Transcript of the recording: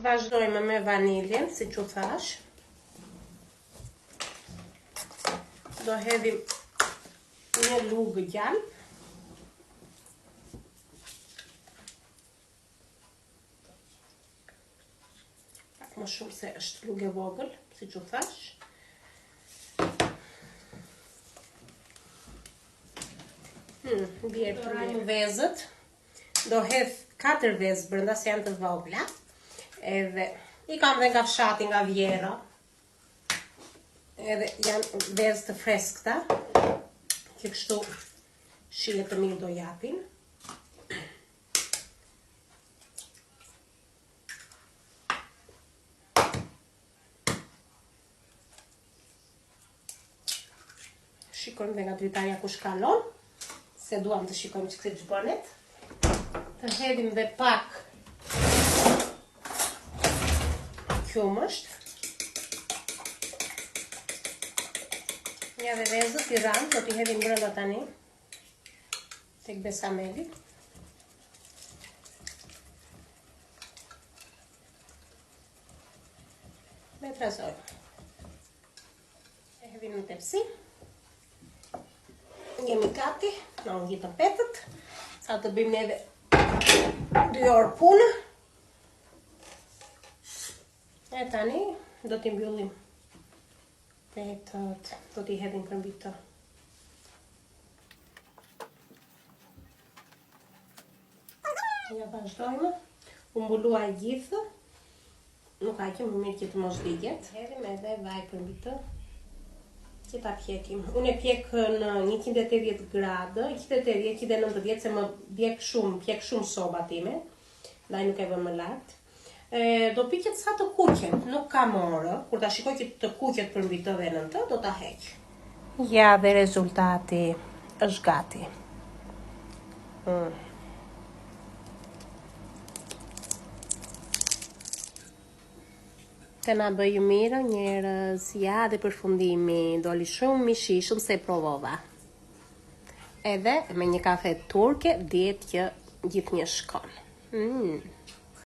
Vazhdojmë me vaniljen, si që thash. Do hedhim një lugë gjalp. Pak më shumë se është lugë e vogël, si që thash. Bjerë të rajmë vezët. Do hedh 4 vezë brenda se janë të vogla. Edhe i kam dhe nga fshati, nga Vjera. Edhe janë vezë të freskëta, që kështu shije të mirë do japin. Shikojmë dhe nga dritarja ku shkallon, se duam të shikojmë që këtë gjbonet. Të hedhim dhe pak qumësht. Një dhe vezët i ranë, do t'i hedhim brenda tani tek besameli. Me trazojmë. E hedhim në tepsi. Jemi gati, në ngitën petët. Sa të bëjmë neve 2 orë punë. E tani do t'i mbyllim petët, do t'i hedhim për mbi të. Ja vazhdojmë. U mbulua e gjithë. Nuk haqim më mirë që të mos digjet. Hedhim edhe vaj për mbi të. Që ta pjekim. Unë e pjek në 180 gradë, 180-190 se më pjek shumë soba time. Ndaj nuk e vë më lartë. Do piqet sa të kuqen, nuk ka morë. Kur ta shikoj që të kuqet për mbi të dhe në të, do ta heq. Ja dhe rezultati është gati. Të na bëjë mirë njerëz, ja dhe përfundimi, doli shumë mishishëm se provova. Edhe me një kafe turke, dihet që gjithnjë shkon.